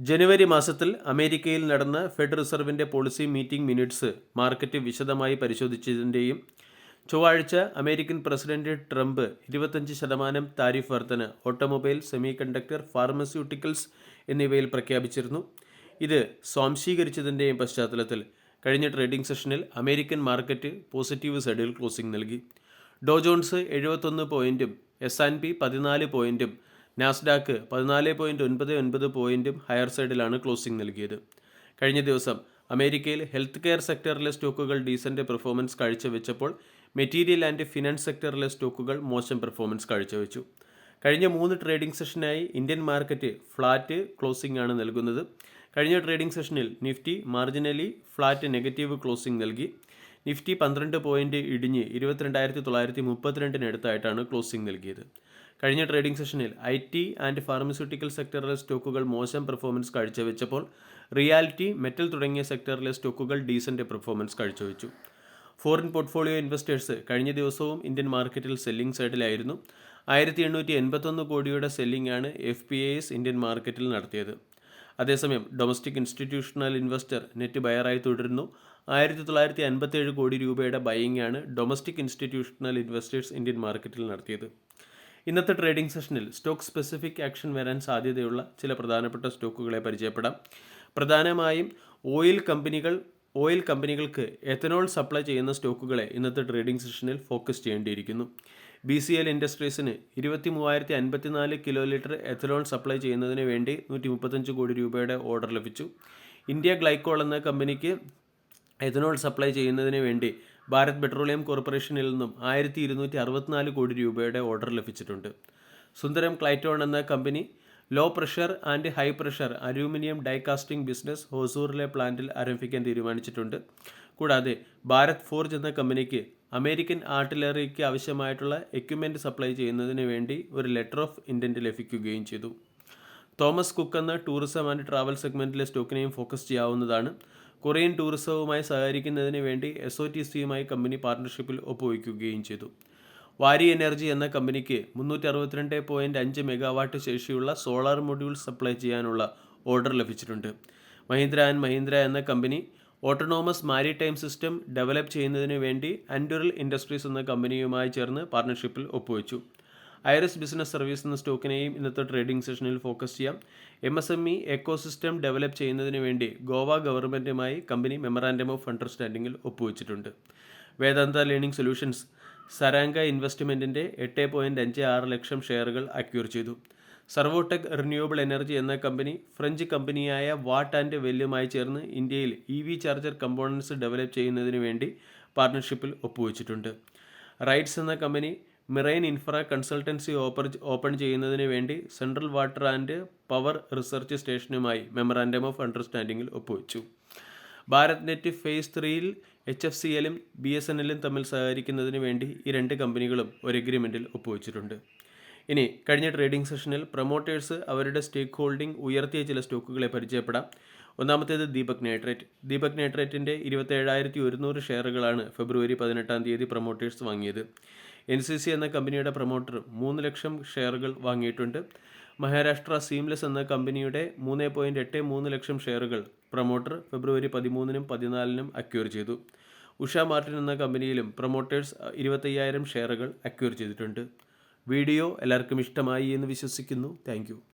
ജനുവരി മാസത്തിൽ അമേരിക്കയിൽ നടന്ന ഫെഡ് റിസർവിൻ്റെ പോളിസി മീറ്റിംഗ് മിനിറ്റ്സ് മാർക്കറ്റ് വിശദമായി പരിശോധിച്ചതിൻ്റെയും ചൊവ്വാഴ്ച അമേരിക്കൻ പ്രസിഡന്റ് ട്രംപ് 25% താരിഫ് വർധന ഓട്ടോമൊബൈൽ, സെമി കണ്ടക്ടർ, ഫാർമസ്യൂട്ടിക്കൽസ് എന്നിവയിൽ പ്രഖ്യാപിച്ചിരുന്നു. ഇത് സ്വാംശീകരിച്ചതിൻ്റെയും പശ്ചാത്തലത്തിൽ കഴിഞ്ഞ ട്രേഡിംഗ് സെഷനിൽ അമേരിക്കൻ മാർക്കറ്റ് പോസിറ്റീവ് സൈഡിൽ ക്ലോസിംഗ് നൽകി. ഡോ ജോൺസ് 71 പോയിൻറ്റും S&P 14 പോയിൻറ്റും നാസ്ഡാക്ക് 14.99 പോയിൻറ്റും ഹയർ സൈഡിലാണ് ക്ലോസിംഗ് നൽകിയത്. കഴിഞ്ഞ ദിവസം അമേരിക്കയിൽ ഹെൽത്ത് കെയർ സെക്ടറിലെ സ്റ്റോക്കുകൾ ഡീസൻ്റ് പെർഫോമൻസ് കാഴ്ചവെച്ചപ്പോൾ മെറ്റീരിയൽ ആൻഡ് ഫിനാൻസ് സെക്ടറിലെ സ്റ്റോക്കുകൾ മോശം പെർഫോമൻസ് കാഴ്ചവെച്ചു. കഴിഞ്ഞ 3 ട്രേഡിംഗ് സെഷനായി ഇന്ത്യൻ മാർക്കറ്റ് ഫ്ലാറ്റ് ക്ലോസിംഗ് ആണ് നൽകുന്നത്. കഴിഞ്ഞ ട്രേഡിംഗ് സെഷനിൽ Nifty marginally flat negative closing നൽകി. നിഫ്റ്റി 12 പോയിൻറ്റ് ഇടിഞ്ഞ് 22,932 അടുത്തായിട്ടാണ് ക്ലോസിംഗ് നൽകിയത്. കഴിഞ്ഞ ട്രേഡിംഗ് സെഷനിൽ IT ആൻഡ് ഫാർമസ്യൂട്ടിക്കൽ സെക്ടറിലെ സ്റ്റോക്കുകൾ മോശം പെർഫോമൻസ് കാഴ്ചവെച്ചപ്പോൾ റിയാലിറ്റി, മെറ്റൽ തുടങ്ങിയ സെക്ടറിലെ സ്റ്റോക്കുകൾ ഡീസൻ്റ് പെർഫോമൻസ് കാഴ്ചവെച്ചു. ഫോറിൻ പോർട്ട്ഫോളിയോ ഇൻവെസ്റ്റേഴ്സ് കഴിഞ്ഞ ദിവസവും ഇന്ത്യൻ മാർക്കറ്റിൽ സെല്ലിംഗ് സൈഡിലായിരുന്നു. 1881 കോടിയുടെ സെല്ലിംഗ് ആണ് FPIs ഇന്ത്യൻ മാർക്കറ്റിൽ നടത്തിയത്. അതേസമയം ഡൊമസ്റ്റിക് ഇൻസ്റ്റിറ്റ്യൂഷണൽ ഇൻവെസ്റ്റർ നെറ്റ് ബയറായി തുടരുന്നു. 1957 കോടി രൂപയുടെ ബൈയിങ് ആണ് ഡൊമസ്റ്റിക് ഇൻസ്റ്റിറ്റ്യൂഷണൽ ഇൻവെസ്റ്റേഴ്സ് ഇന്ത്യൻ മാർക്കറ്റിൽ നടത്തിയത്. ഇന്നത്തെ ട്രേഡിംഗ് സെഷനിൽ സ്റ്റോക്ക് സ്പെസിഫിക് ആക്ഷൻ വരാൻ സാധ്യതയുള്ള ചില പ്രധാനപ്പെട്ട സ്റ്റോക്കുകളെ പരിചയപ്പെടാം. പ്രധാനമായും ഓയിൽ കമ്പനികൾക്ക് എത്തനോൾ സപ്ലൈ ചെയ്യുന്ന സ്റ്റോക്കുകളെ ഇന്നത്തെ ട്രേഡിംഗ് സെഷനിൽ ഫോക്കസ് ചെയ്യേണ്ടിയിരിക്കുന്നു. BCL ഇൻഡസ്ട്രീസിന് 23,054 കിലോ ലിറ്റർ എത്തനോൾ സപ്ലൈ ചെയ്യുന്നതിന് വേണ്ടി 135 കോടി രൂപയുടെ ഓർഡർ ലഭിച്ചു. ഇന്ത്യ ഗ്ലൈക്കോൾ എന്ന കമ്പനിക്ക് എത്തനോൾ സപ്ലൈ ചെയ്യുന്നതിന് വേണ്ടി ഭാരത് പെട്രോളിയം കോർപ്പറേഷനിൽ നിന്നും 1,264 കോടി രൂപയുടെ ഓർഡർ ലഭിച്ചിട്ടുണ്ട്. സുന്ദരം ക്ലൈറ്റോൺ എന്ന company low pressure and high pressure aluminium die casting business ഹൊസൂറിലെ പ്ലാന്റിൽ ആരംഭിക്കാൻ തീരുമാനിച്ചിട്ടുണ്ട്. കൂടാതെ ഭാരത് ഫോർജ് എന്ന കമ്പനിക്ക് അമേരിക്കൻ ആർട്ടിലറിക്ക് ആവശ്യമായിട്ടുള്ള എക്യുപ്മെൻറ്റ് സപ്ലൈ ചെയ്യുന്നതിന് വേണ്ടി ഒരു ലെറ്റർ ഓഫ് ഇൻറ്റൻറ്റ് ലഭിക്കുകയും ചെയ്തു. തോമസ് കുക്ക് എന്ന ടൂറിസം ആൻഡ് ട്രാവൽ സെഗ്മെൻറ്റിലെ സ്റ്റോക്കിനെയും ഫോക്കസ് ചെയ്യാവുന്നതാണ്. കൊറിയൻ ടൂറിസവുമായി സഹകരിക്കുന്നതിന് വേണ്ടി SOTCയുമായി കമ്പനി പാർട്ണർഷിപ്പിൽ ഒപ്പുവയ്ക്കുകയും ചെയ്തു. വാരി എനർജി എന്ന കമ്പനിക്ക് 362.5 മെഗാവാട്ട് ശേഷിയുള്ള സോളാർ മൊഡ്യൂൾ സപ്ലൈ ചെയ്യാനുള്ള ഓർഡർ ലഭിച്ചിട്ടുണ്ട്. മഹീന്ദ്ര ആൻഡ് മഹീന്ദ്ര എന്ന company autonomous maritime system develop ചെയ്യുന്നതിന് വേണ്ടി ആൻഡുറൽ ഇൻഡസ്ട്രീസ് എന്ന കമ്പനിയുമായി ചേർന്ന് പാർട്ണർഷിപ്പിൽ ഒപ്പുവെച്ചു. ഐറിസ് ബിസിനസ് സർവീസ് എന്ന സ്റ്റോക്കിനെയും ഇന്നത്തെ ട്രേഡിംഗ് സെഷനിൽ ഫോക്കസ് ചെയ്യാം. MSME എക്കോസിസ്റ്റം ഡെവലപ്പ് ചെയ്യുന്നതിന് വേണ്ടി ഗോവ ഗവൺമെൻറ്റുമായി കമ്പനി മെമ്മറാൻഡം ഓഫ് അണ്ടർസ്റ്റാൻഡിങ്ങിൽ ഒപ്പുവെച്ചിട്ടുണ്ട്. വേദാന്ത ലേണിംഗ് സൊല്യൂഷൻസ് സരാങ്ക ഇൻവെസ്റ്റ്മെൻറ്റിൻ്റെ 8.56 ലക്ഷം ഷെയറുകൾ അക്വയർ ചെയ്തു. സർവോടെക് റിന്യൂവബിൾ എനർജി എന്ന കമ്പനി ഫ്രഞ്ച് കമ്പനിയായ വാട്ട് ആൻഡ് വെല്ലുമായി ചേർന്ന് ഇന്ത്യയിൽ EV ചാർജർ കമ്പോണൻസ് ഡെവലപ്പ് ചെയ്യുന്നതിന് വേണ്ടി പാർട്ണർഷിപ്പിൽ ഒപ്പുവെച്ചിട്ടുണ്ട്. റൈറ്റ്സ് എന്ന company marine infra consultancy open ചെയ്യുന്നതിന് വേണ്ടി central water and power research സ്റ്റേഷനുമായി മെമ്മറാൻഡം ഓഫ് അണ്ടർസ്റ്റാൻഡിങ്ങിൽ ഒപ്പുവെച്ചു. ഭാരത് നെറ്റ് ഫേസ് 3ൽ HFCLും BSNLും തമ്മിൽ സഹകരിക്കുന്നതിന് വേണ്ടി ഈ 2 കമ്പനികളും ഒരു എഗ്രിമെൻറ്റിൽ ഒപ്പുവെച്ചിട്ടുണ്ട്. ഇനി കഴിഞ്ഞ ട്രേഡിംഗ് സെഷനിൽ പ്രൊമോട്ടേഴ്സ് അവരുടെ സ്റ്റേക്ക് ഹോൾഡിംഗ് ഉയർത്തിയ ചില സ്റ്റോക്കുകളെ പരിചയപ്പെടാം. ഒന്നാമത്തേത് ദീപക് നൈട്രേറ്റിൻ്റെ 27,100 ഷെയറുകളാണ് ഫെബ്രുവരി 18 പ്രൊമോട്ടേഴ്സ് വാങ്ങിയത്. NCC എന്ന കമ്പനിയുടെ പ്രൊമോട്ടർ 3 ലക്ഷം ഷെയറുകൾ വാങ്ങിയിട്ടുണ്ട്. മഹാരാഷ്ട്ര സീംലെസ് എന്ന കമ്പനിയുടെ 3.83 ലക്ഷം ഷെയറുകൾ പ്രൊമോട്ടർ ഫെബ്രുവരി 13നും 14നും അക്വയർ ചെയ്തു. ഉഷ മാർട്ടിൻ എന്ന കമ്പനിയിലും പ്രൊമോട്ടേഴ്സ് 25,000 ഷെയറുകൾ അക്വയർ ചെയ്തിട്ടുണ്ട്. വീഡിയോ എല്ലാവർക്കും ഇഷ്ടമായി എന്ന് വിശ്വസിക്കുന്നു. Thank you.